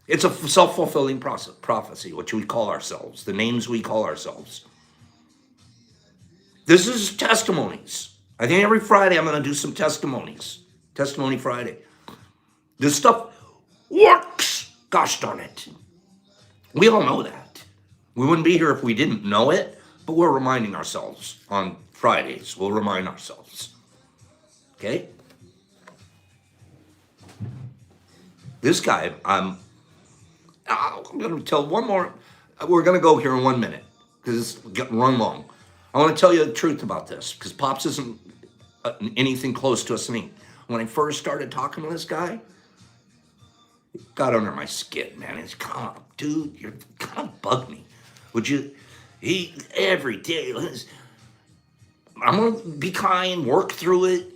It's a self-fulfilling prophecy, which we call ourselves, the names we call ourselves. This is testimonies. I think every Friday I'm going to do some testimonies. Testimony Friday. This stuff works. Gosh darn it. We all know that. We wouldn't be here if we didn't know it, but we're reminding ourselves on Fridays. We'll remind ourselves. Okay? This guy, I'm going to tell one more. We're going to go here in 1 minute because it's getting run long. I want to tell you the truth about this because Pops isn't anything close to us. When I first started talking to this guy, it got under my skin, man. It's kind of, dude, you're kind of bug me. Would you, every day, I'm going to be kind, work through it,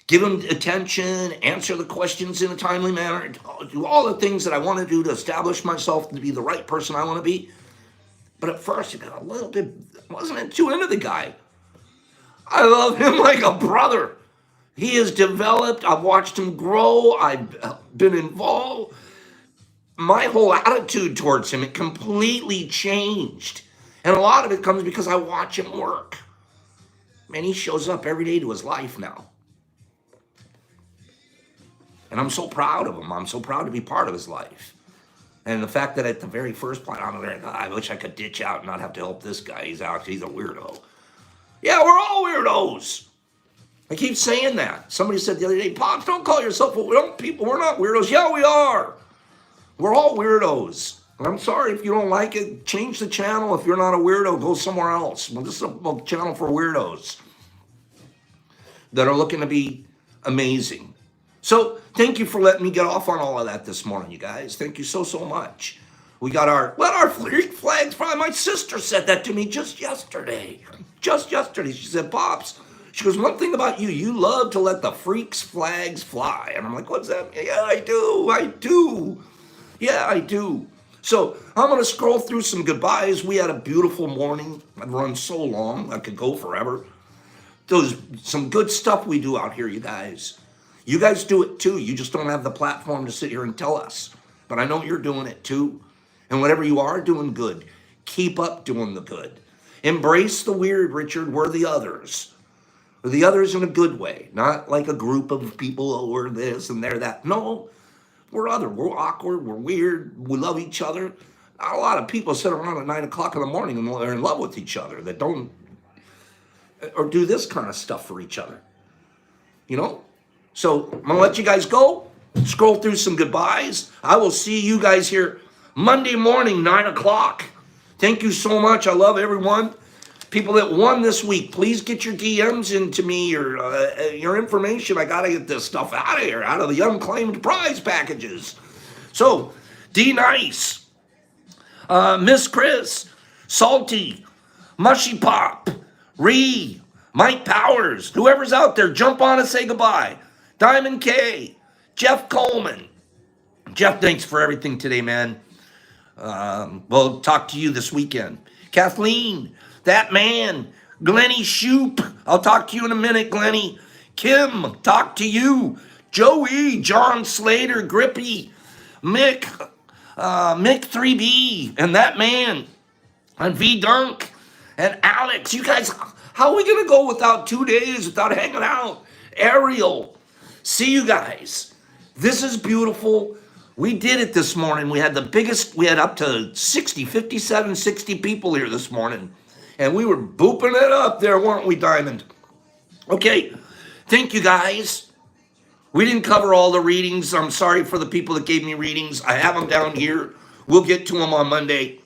give him attention, answer the questions in a timely manner, do all the things that I want to do to establish myself to be the right person I want to be. But at first, I got a little bit, wasn't too into the guy. I love him like a brother. He has developed. I've watched him grow. I've been involved. My whole attitude towards him, it completely changed. And a lot of it comes because I watch him work. Man, he shows up every day to his life now. And I'm so proud of him. I'm so proud to be part of his life. And the fact that at the very first point, I'm like, I wish I could ditch out and not have to help this guy. He's a weirdo. Yeah, we're all weirdos. I keep saying that. Somebody said the other day, Pops, don't call yourself we're not weirdos. Yeah, we are. We're all weirdos. And I'm sorry if you don't like it. Change the channel. If you're not a weirdo, go somewhere else. Well, this is a channel for weirdos that are looking to be amazing. So thank you for letting me get off on all of that this morning, you guys. Thank you so much. We got our flags fly. My sister said that to me just yesterday. She said, Pops, she goes, one thing about you, you love to let the freaks' flags fly. And I'm like, what's that? Yeah, I do. Yeah, I do. So I'm going to scroll through some goodbyes. We had a beautiful morning. I've run so long. I could go forever. There's some good stuff we do out here, you guys. You guys do it too. You just don't have the platform to sit here and tell us. But I know you're doing it too. And whatever you are doing good, keep up doing the good. Embrace the weird, Richard. We're the others. We're the others in a good way, not like a group of people who are this and they're that. No, we're other. We're awkward. We're weird. We love each other. Not a lot of people sit around at 9 o'clock in the morning and they're in love with each other that don't or do this kind of stuff for each other. You know? So I'm gonna let you guys go. Scroll through some goodbyes. I will see you guys here Monday morning, 9 o'clock. Thank you so much. I love everyone. People that won this week, please get your DMs into me or your information. I gotta get this stuff out of here, out of the unclaimed prize packages. So, D Nice, Miss Chris, Salty, Mushy Pop, Ree, Mike Powers, whoever's out there, jump on and say goodbye. Diamond K, Jeff Coleman. Jeff, thanks for everything today, man. We'll talk to you this weekend. Kathleen, that man, Glennie Shoop. I'll talk to you in a minute, Glennie. Kim, talk to you. Joey, John Slater, Grippy, Mick, Mick 3B, and that man, and V Dunk, and Alex. You guys, how are we gonna go without 2 days without hanging out? Ariel. See you guys. This is beautiful. We did it this morning. We had the biggest, we had up to 60, 57, 60 people here this morning. And we were booping it up there, weren't we, Diamond? Okay, thank you guys. We didn't cover all the readings. I'm sorry for the people that gave me readings. I have them down here. We'll get to them on Monday.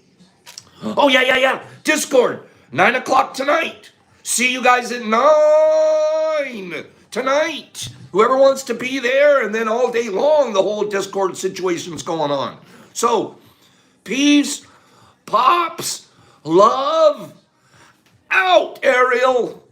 Oh, yeah. Discord, 9 o'clock tonight. See you guys at 9 tonight. Whoever wants to be there, and then all day long, the whole Discord situation's going on. So, peace, pops, love, out, Ariel.